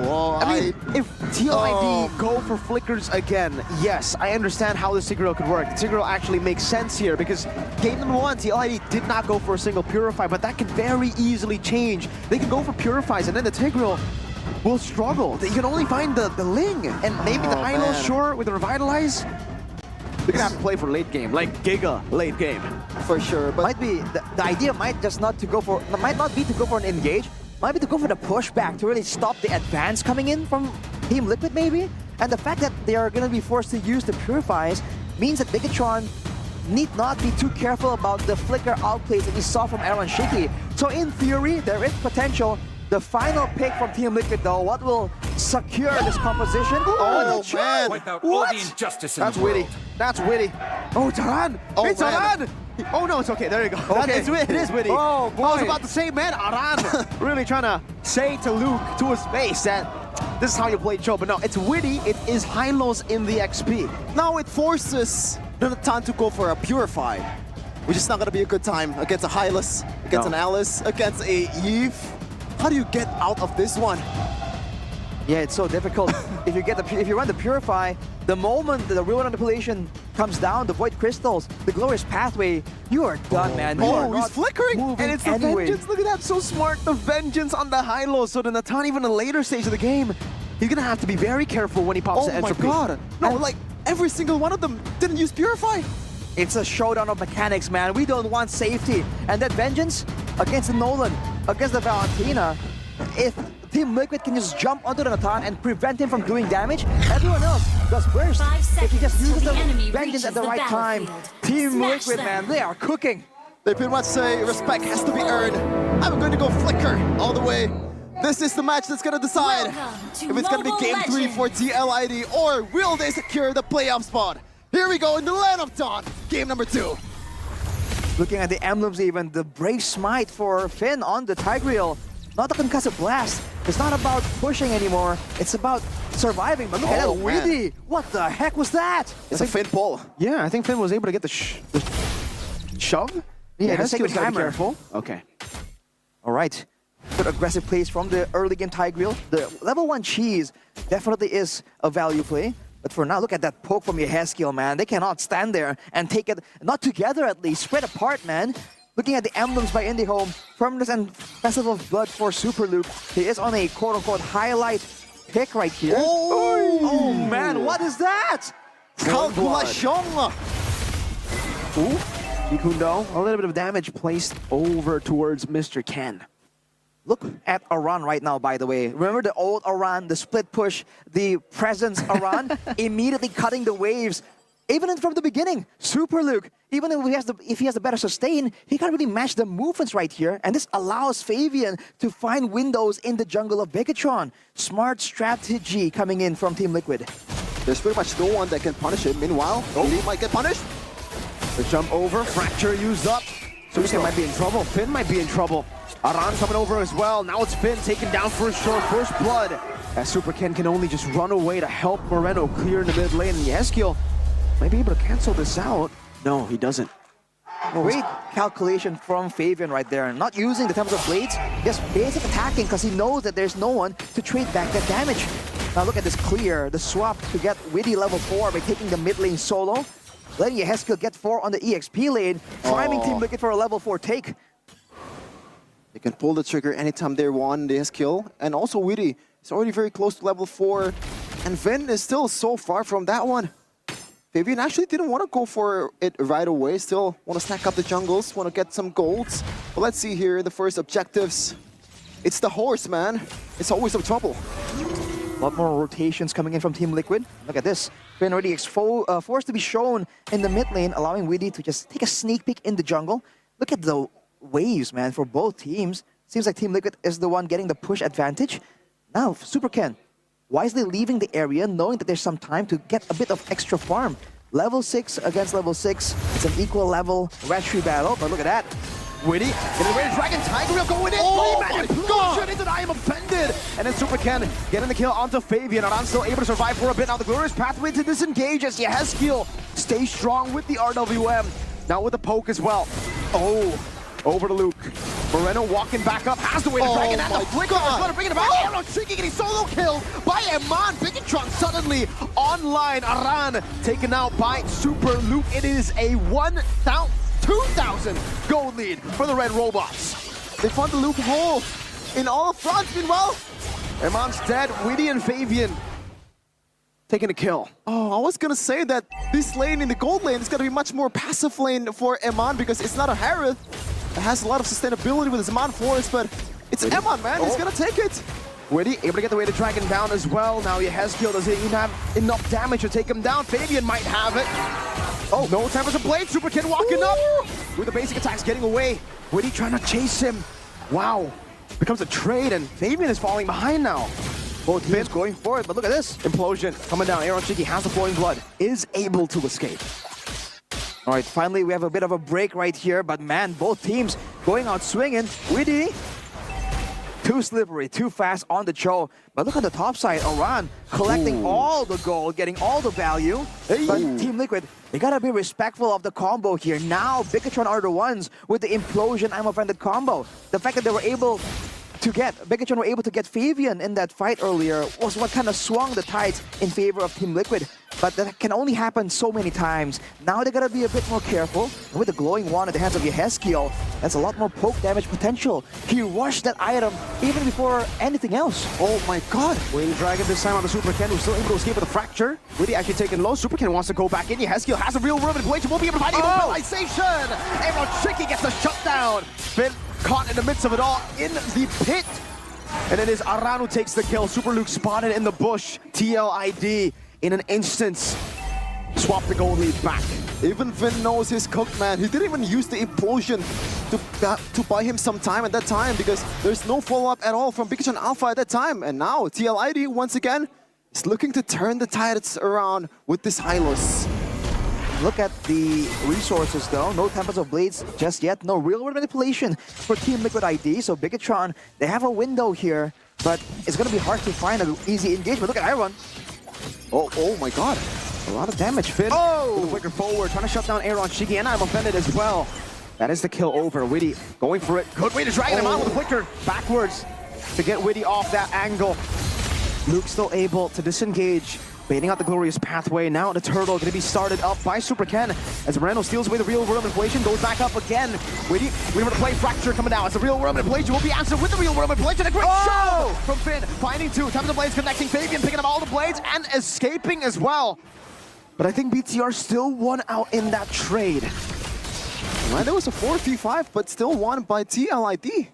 Oh, I mean, if TLID go for flickers again, yes, I understand how the Tigreal could work. The Tigreal actually makes sense here because game number 1, TLID did not go for a single Purify, but that can very easily change. They can go for Purifies and then the Tigreal will struggle. You can only find the Ling and maybe the Hilo, sure, with the Revitalize. They're gonna have to play for late game, like Giga late game. For sure, but Might be the idea might just not to go for might not be to go for an engage, might be to go for the pushback to really stop the advance coming in from Team Liquid maybe. And the fact that they are gonna be forced to use the Purifies means that Bigatron need not be too careful about the flicker outplays that we saw from Aaron Shiki. So in theory, there is potential. The final pick from Team Liquid though, what will secure this composition? oh man, Wipe out all the injustice in That's the world. witty. That's witty. Oh, Taran! Oh, it's man. Aran! Oh no, it's okay. There you go. Okay. It is witty. Oh, boy. I was about to say, man, Aran really trying to say to Luke, to his face, that this is how you play Cho. But no, it's witty. It is Hylos in the XP. now it forces Jonathan to go for a Purify, which is not going to be a good time against a Hylas, against an Alice, against a Eve. How do you get out of this one? Yeah, it's so difficult. If you run the Purify, the moment the real manipulation comes down, the Void Crystals, the Glorious Pathway, you are done, man. You are Oh, he's not flickering! moving And it's the anyway. Vengeance. Look at that. So smart. The Vengeance on the Hylos. So the Natan, even in the later stage of the game, he's going to have to be very careful when he pops the Oh my Entropy. god! No, And- like every single one of them didn't use Purify. It's a showdown of mechanics, man. We don't want safety. And that Vengeance against the Nolan, against the Valentina, if Team Liquid can just jump onto the Natan and prevent him from doing damage, everyone else does burst. 5 If he just seconds uses till the the enemy Vengeance at reaches the the right time, battlefield. Team Smash Liquid, them. man, they are cooking. They pretty much say respect has to be earned. I'm going to go Flicker all the way. This is the match that's going to decide Welcome to if it's going to be Mobile game 3 for Legends. TLID or will they secure the playoff spot. Here we go in the Land of Dawn, game number 2. Looking at the emblems even, the Brave Smite for Finn on the Tigreal. Not the Concussive Blast. It's not about pushing anymore. It's about surviving. But look at Oh, that man. Widdy. What the heck was that? It's a Finn pull. Yeah, I think Finn was able to get the shove. Yeah, the Heskill's Sacred gotta be Hammer. careful. Okay. All right. Good aggressive plays from the early game Tigreal. The level 1 cheese definitely is a value play. But for now, look at that poke from your Haskill, man. They cannot stand there and take it, not together at least, spread apart, man. Looking at the emblems by IndieHome, Firmness and Festival of Blood for Super Luke. He is on a quote-unquote highlight pick right here. Oh, man, what is that? Calculation. Ooh. Ikundo, a little bit of damage placed over towards Mr. Ken. Look at Aran right now, by the way. Remember the old Aran, the split push, the presence Aran, immediately cutting the waves. Even from the beginning, Super Luke, even if he has the better sustain, he can't really match the movements right here. And this allows Fabian to find windows in the jungle of Bigatron. Smart strategy coming in from Team Liquid. There's pretty much no one that can punish him. Meanwhile, he might get punished. The jump over, Fracture used up. Suzuki might be in trouble. Finn might be in trouble. Aran coming over as well. Now it's Finn taken down for sure. First blood. As Super Ken can only just run away to help Moreno clear in the mid lane. And Yeskiel might be able to cancel this out. No, he doesn't. Great calculation from Fabian right there. Not using the Temples of Blades, just basic attacking because he knows that there's no one to trade back that damage. Now look at this clear, the swap to get Widdy level 4 by taking the mid lane solo. Letting Yeskiel get 4 on the EXP lane, priming Team Liquid for a level 4 take. They can pull the trigger anytime they want this kill. And also Widdy is already very close to level 4. And Finn is still so far from that one. Fabian actually didn't want to go for it right away. Still want to stack up the jungles, want to get some golds. But let's see here the first objectives. It's the horse, man. It's always some trouble. A lot more rotations coming in from Team Liquid. Look at this. Finn already forced to be shown in the mid lane, allowing Widdy to just take a sneak peek in the jungle. Look at the waves, man, for both teams. Seems like Team Liquid is the one getting the push advantage. Now, Super Ken wisely leaving the area, knowing that there's some time to get a bit of extra farm. Level 6 against level 6. It's an equal level Ratri battle, but look at that. Widdy getting away, Dragon Tigreal going in. Oh Man, my God! into the I am offended. And then Super Ken getting the kill onto Fabian. Aran still able to survive for a bit. Now the Glorious Pathway to disengage as Yeskiel stays strong with the RWM. Now with the poke as well. Oh, over to Luke. Moreno walking back up, has the way to Oh dragon and the my flicker. God. Is going to bring it back. Arrow Tricky getting solo killed by Eman. Bigatron suddenly online. Aran taken out by Super Luke. It is a 2,000 gold lead for the Red Robots. They found the loophole in all fronts. Meanwhile, Eman's dead. Witty and Fabian taking a kill. oh, I was gonna say that this lane in the gold lane is gonna be much more passive lane for Eman because it's not a Harith. It has a lot of sustainability with his Eman Forest, but it's Eman, man. He's gonna take it. Witty able to get the way to dragon down as well. Now Yehezkiel doesn't even have enough damage to take him down. Fabian might have it. Oh, no time for some blade. Super Kid walking up with the basic attacks getting away. Witty trying to chase him. Wow. Becomes a trade and Fabian is falling behind now. Both teams going for it, but look at this. Implosion coming down. Aaron Shiki has the flowing blood. Is able to escape. All right, finally we have a bit of a break right here, but man, both teams going out swinging. Witty, too slippery, too fast on the Cho. But look at the top side, Aran collecting all the gold, getting all the value. But Team Liquid, they gotta be respectful of the combo here. Now, Bigatron are the ones with the implosion I'm offended combo. The fact that they were able to get, Bigatron were able to get Fabian in that fight earlier was what kind of swung the tides in favor of Team Liquid. But that can only happen so many times. Now they gotta be a bit more careful. And with the glowing wand at the hands of Yehezkiel, that's a lot more poke damage potential. He rushed that item even before anything else. Oh my God. Wing Dragon this time on the Super Ken, who's still able to escape with a fracture. Witty actually taken low. Super Ken wants to go back in. Yehezkiel has a real room in place. Won't be able to find immobilization. Aaron Tricky gets the shutdown. Finn caught in the midst of it all in the pit. And it is Aran who takes the kill. Super Luke spotted in the bush. TLID in an instance. Swap the gold lead back. Even Finn knows he's cooked, man. He didn't even use the implosion to buy him some time at that time because there's no follow-up at all from Bigatron Alpha at that time. And now TLID once again is looking to turn the tides around with this Hylos. Look at the resources though. No Tempest of Blades just yet. No real world manipulation for Team Liquid ID. So Bigatron, they have a window here, but it's going to be hard to find an easy engagement. Look at Iron. Oh my God. A lot of damage, Finn. Oh! With a flicker forward, trying to shut down Aaron Shiki, and I'm offended as well. That is the kill over. Witty going for it. Good way to drag him out with a flicker backwards to get Witty off that angle. Luke still able to disengage, baiting out the glorious pathway. Now the turtle going to be started up by Super Ken as Moreno steals away the real world inflation, goes back up again. Witty, we were to play fracture coming down as the real world inflation will be answered with the real world inflation. A great shot from Finn, finding two. Time of the blades connecting Fabian, picking up all the blades and escaping as well. But I think BTR still won out in that trade. Right, there was a 4v5, but still won by TLID.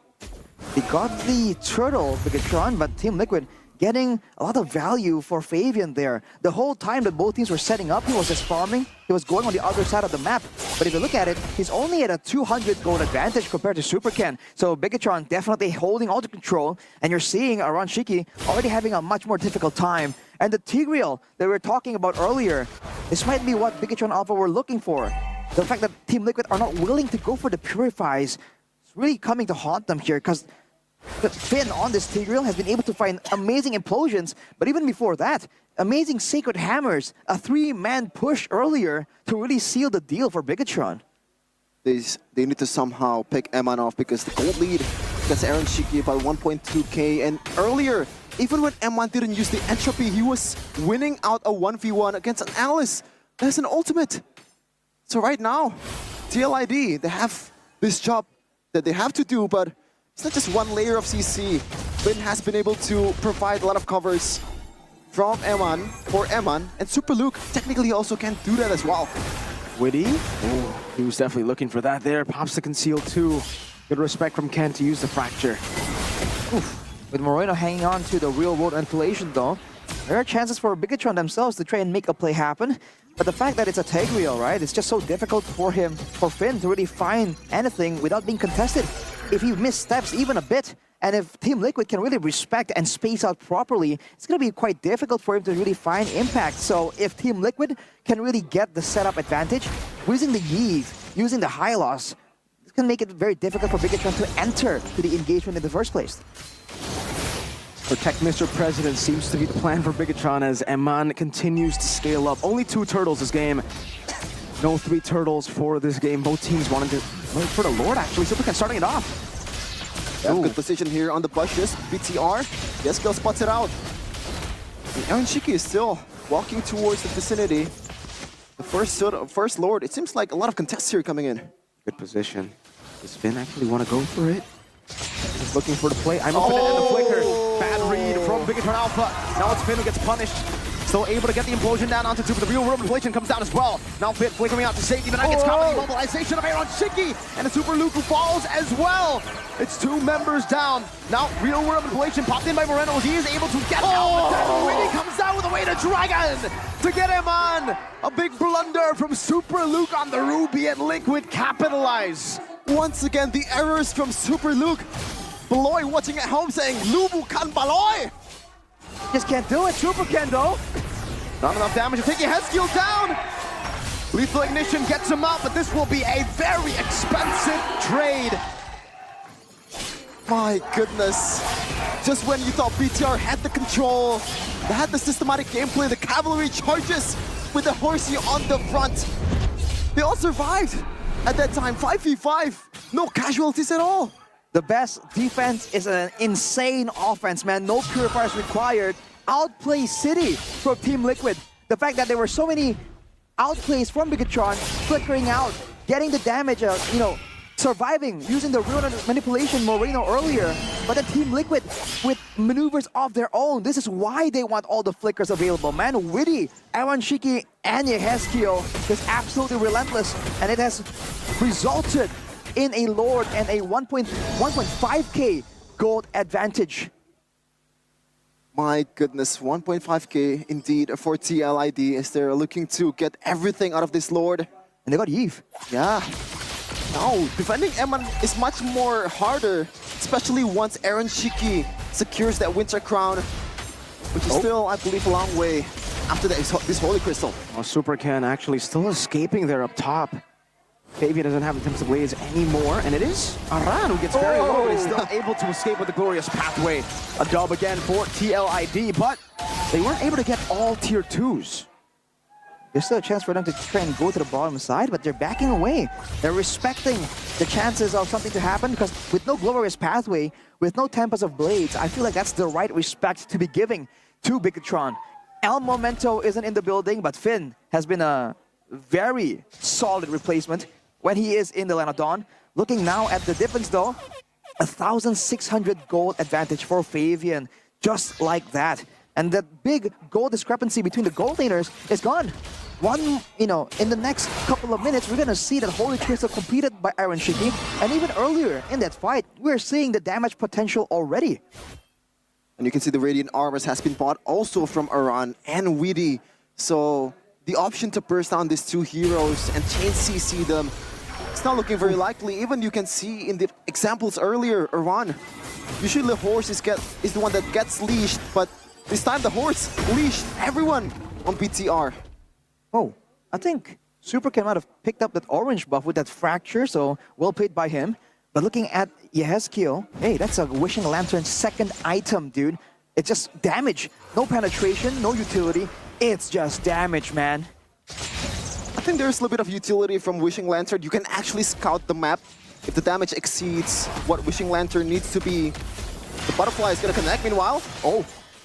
They got the turtle, Bigatron, but Team Liquid getting a lot of value for Fabian there. The whole time that both teams were setting up, he was just farming. He was going on the other side of the map. But if you look at it, he's only at a 200 gold advantage compared to Super Ken. So Bigatron definitely holding all the control. And you're seeing Aaron Shiki already having a much more difficult time. And the Tigreal that we were talking about earlier, this might be what Bigatron Alpha were looking for. The fact that Team Liquid are not willing to go for the Purifies is really coming to haunt them here, because Finn on this Tigreal has been able to find amazing implosions, but even before that, amazing Sacred Hammers, a 3-man push earlier to really seal the deal for Bigatron. They need to somehow pick Eman off because the gold lead gets Aaron Shiki by 1.2k. And earlier, even when Eman didn't use the entropy, he was winning out a 1v1 against an Alice. That's an ultimate. So right now, TLID, they have this job that they have to do, but it's not just one layer of CC. Finn has been able to provide a lot of covers from Eman, for Eman, and Super Luke technically also can do that as well. Witty, he was definitely looking for that there. Pops the conceal too. Good respect from Ken to use the fracture. Oof. With Moreno hanging on to the real world inflation though, there are chances for Bigatron themselves to try and make a play happen. But the fact that it's a Tigreal, right, it's just so difficult for Finn to really find anything without being contested. If he missteps even a bit, and if Team Liquid can really respect and space out properly, it's going to be quite difficult for him to really find impact. So if Team Liquid can really get the setup advantage, using the Yves, using the Hylos, this can make it very difficult for Bigatron to enter to the engagement in the first place. Protect Mr. President seems to be the plan for Bigatron as Eman continues to scale up. Only 2 turtles this game. No 3 turtles for this game. Both teams wanted to wait for the Lord, actually. Super Ken starting it off. They have good position here on the bushes. BTR. Yeskiel spots it out. And Aaron Shiki is still walking towards the vicinity. The first Lord. It seems like a lot of contests here coming in. Good position. Does Finn actually want to go for it? He's looking for the play. I'm opening in the flicker. Bad read from Bigatron Alpha. Now it's Finn who gets punished. Still able to get the implosion down onto two, but the real world inflation comes down as well. Now Finn flickering out to safety, but that gets caught with the immobilization of Aaron Shiki, and the Super Luke who falls as well. It's two members down. Now real world inflation popped in by Moreno. He is able to get out, but then Winnie comes down with a weighted dragon to get him on. A big blunder from Super Luke on the Ruby, and Liquid capitalize. Once again, the errors from Super Luke. Baloy watching at home saying, Lubu kan Baloy! Just can't do it. Super can though. Not enough damage to take Yeskiel down. Lethal Ignition gets him out, but this will be a very expensive trade. My goodness. Just when you thought BTR had the control, they had the systematic gameplay, the cavalry charges with the horsey on the front. They all survived at that time, 5v5. No casualties at all. The best defense is an insane offense, man. No purifiers required. Outplay City for Team Liquid. The fact that there were so many outplays from Bigatron, flickering out, getting the damage, surviving, using the real manipulation Moreno earlier. But the Team Liquid with maneuvers of their own. This is why they want all the flickers available, man. Witty, Aaron Shiki, and Yeskiel is absolutely relentless, and it has resulted in a Lord and a 1.5k gold advantage. My goodness, 1.5k indeed for TLID as they're looking to get everything out of this Lord. And they got Eve. Yeah. Now, defending Eman is much more harder, especially once Aaron Shiki secures that Winter Crown, which is still, I believe, a long way after this Holy Crystal. Well, Super Ken actually still escaping there up top. Fabian doesn't have the Tempest of Blades anymore, and it is Aran who gets very low, but is still able to escape with the glorious pathway. A dub again for TLID, but they weren't able to get all tier 2s. There's still a chance for them to try and go to the bottom side, but they're backing away. They're respecting the chances of something to happen, because with no glorious pathway, with no Tempest of Blades, I feel like that's the right respect to be giving to Bigatron. El Momento isn't in the building, but Finn has been a very solid replacement when he is in the Land of Dawn. Looking now at the difference though, 1,600 gold advantage for Fabian, just like that. And that big gold discrepancy between the gold laners is gone. In the next couple of minutes, we're gonna see that Holy Crystal completed by Aaron Shiki, and even earlier in that fight, we're seeing the damage potential already. And you can see the Radiant Armors has been bought also from Aran and Witty. So the option to burst down these two heroes and chain CC them, it's not looking very likely. Even you can see in the examples earlier, Aran, usually the horse is the one that gets leashed, but this time the horse leashed everyone on BTR. Oh, I think Super Ken might have picked up that orange buff with that fracture, so well played by him. But looking at Yeskiel, hey, that's a Wishing Lantern's second item, dude. It's just damage. No penetration, no utility. It's just damage, man. I think there's a little bit of utility from Wishing Lantern. You can actually scout the map. If the damage exceeds what Wishing Lantern needs to be, the butterfly is going to connect. Meanwhile, that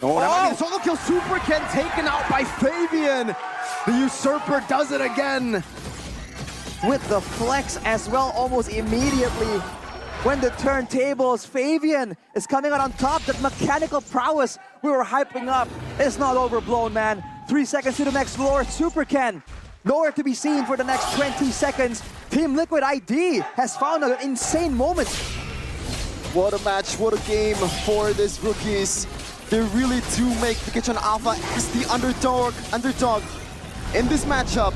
might be the solo kill. Super Ken taken out by Fabian. The Usurper does it again. With the flex as well, almost immediately. When the turntables, Fabian is coming out on top. That mechanical prowess we were hyping up is not overblown, man. 3 seconds to the next floor. Super Ken nowhere to be seen for the next 20 seconds. Team Liquid ID has found an insane moment. What a match, what a game for these rookies. They really do make Bigatron Alpha as the underdog in this matchup.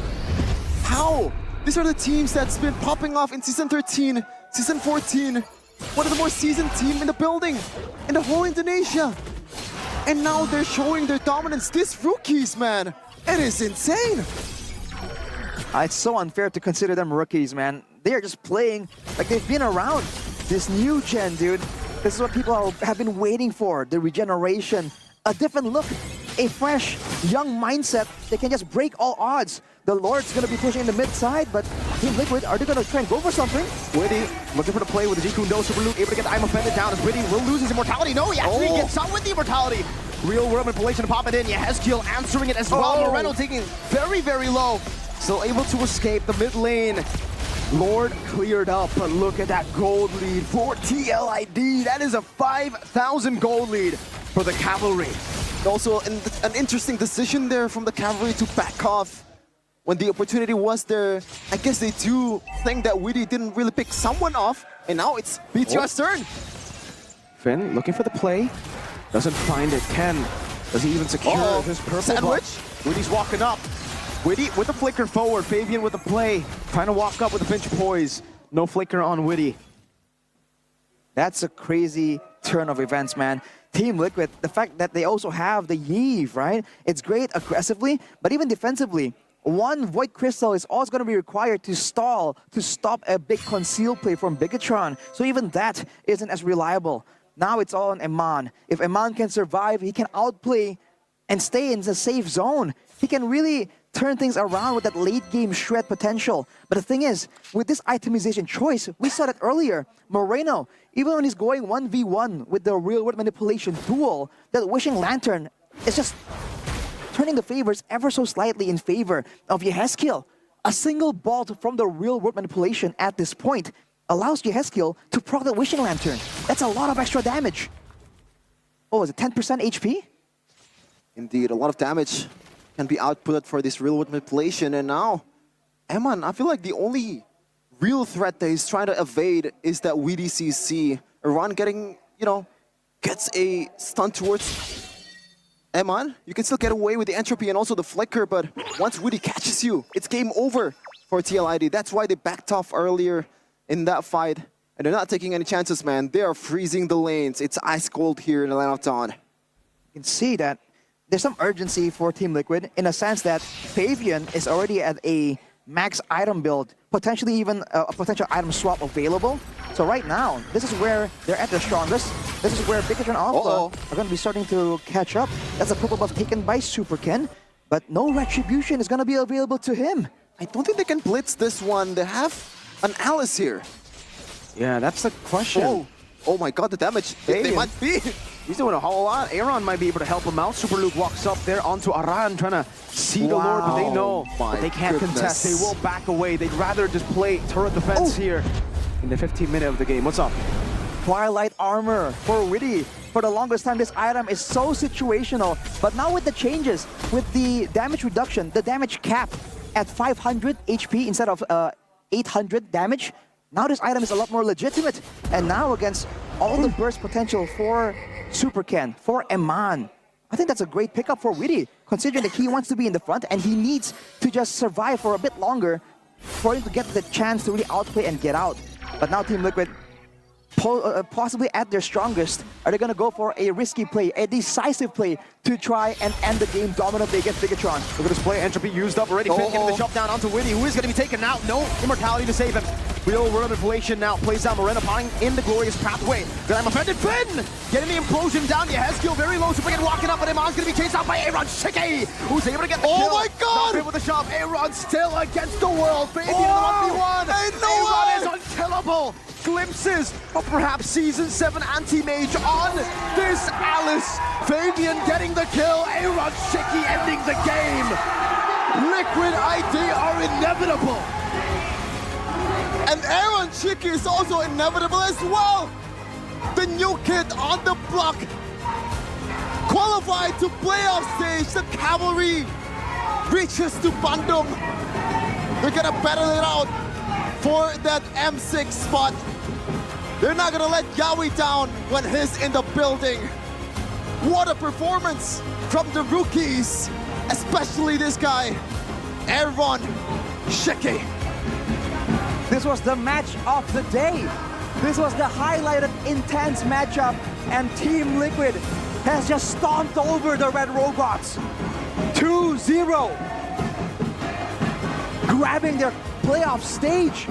How? These are the teams that's been popping off in Season 13, Season 14. One of the more seasoned team in the building, in the whole Indonesia. And now they're showing their dominance. These rookies, man, it is insane. It's so unfair to consider them rookies, man. They are just playing like they've been around. This new gen, dude. This is what people have been waiting for. The regeneration, a different look, a fresh, young mindset. They can just break all odds. The Lord's going to be pushing in the mid side, but Team Liquid, are they going to try and go for something? Witty looking for the play with the Jikundo Super Luke, able to get the I'm Offended down as Witty will lose his immortality. No, he actually gets out with the immortality. Real world manipulation to pop it in. Yehezkiel answering it as well. Moreno taking very, very low. Still able to escape the mid lane. Lord cleared up, but look at that gold lead for TLID. That is a 5,000 gold lead for the Cavalry. Also, an interesting decision there from the Cavalry to back off when the opportunity was there. I guess they do think that Witty didn't really pick someone off, and now it's BTR's turn. Finn looking for the play. Doesn't find it. Ken, does he even secure his purple sandwich? buff? Witty's walking up. Witty with the flicker forward. Fabian with the play. Trying to walk up with a pinch poise. No flicker on Witty. That's a crazy turn of events, man. Team Liquid, the fact that they also have the Yeve, right? It's great aggressively, but even defensively, one Void Crystal is always going to be required to stall, to stop a big conceal play from Bigatron. So even that isn't as reliable. Now it's all on Eman. If Eman can survive, he can outplay and stay in the safe zone. He can really turn things around with that late game shred potential. But the thing is, with this itemization choice, we saw that earlier. Moreno, even when he's going 1v1 with the real world manipulation duel, that Wishing Lantern is just turning the favors ever so slightly in favor of Yehezkiel. A single bolt from the real world manipulation at this point allows Yehezkiel to proc the Wishing Lantern. That's a lot of extra damage. Oh, is it 10% HP? Indeed, a lot of damage can be outputted for this real world manipulation, and now, Eman, I feel like the only real threat that he's trying to evade is that WDCC. Iran getting, gets a stun towards Eman. You can still get away with the entropy and also the flicker, but once Witty catches you, it's game over for TLID. That's why they backed off earlier in that fight, and they're not taking any chances, man. They are freezing the lanes. It's ice cold here in the Land of Dawn. You can see that there's some urgency for Team Liquid in a sense that Fabian is already at a max item build, potentially even a potential item swap available. So right now, this is where they're at their strongest. This is where Bigatron Alpha are going to be starting to catch up. That's a purple buff taken by Super Ken, but no retribution is going to be available to him. I don't think they can blitz this one. They have an Alice here. Yeah, that's the question. Oh my god, the damage. They might be. He's doing a whole lot. Aaron might be able to help him out. Super Luke walks up there onto Aran, trying to see the Lord, but they know that they can't contest. They will back away. They'd rather just play turret defense here in the 15th minute of the game. What's up? Twilight Armor for Witty. For the longest time, this item is so situational. But now with the changes, with the damage reduction, the damage cap at 500 HP instead of 800 damage, now this item is a lot more legitimate. And now against all the burst potential for Super Ken, for Eman, I think that's a great pickup for Witty, considering that he wants to be in the front and he needs to just survive for a bit longer for him to get the chance to really outplay and get out. But now Team Liquid, possibly at their strongest, are they going to go for a risky play, a decisive play to try and end the game dominantly against Bigatron? Look at this play, entropy used up already. Finn getting the shot down onto Witty, who is going to be taken out. No immortality to save him. Real world manipulation now plays down Moreno, pawing in the glorious pathway. Then I'm offended. Finn getting the implosion down. Yehezkiel very low. Super Ken walking up, but Eman's going to be chased out by Aaron Shiki, who's able to get the kill. Oh my god! Not with the shot. Aaron still against the world. Fabian in the 1v1. Aaron is unkillable. Glimpses of perhaps Season 7 anti-mage on this Alice. Fabian getting the kill. Aaron Shiki ending the game. Liquid ID are inevitable. And Aaron Shiki is also inevitable as well. The new kid on the block. Qualified to playoff stage. The Cavalry reaches to Bandung. They're gonna battle it out for that M6 spot. They're not gonna let Yawi down when he's in the building. What a performance from the rookies, especially this guy, Aaron Shiki. This was the match of the day. This was the highlighted, intense matchup, and Team Liquid has just stomped over the Red Robots. 2-0. Grabbing their playoff stage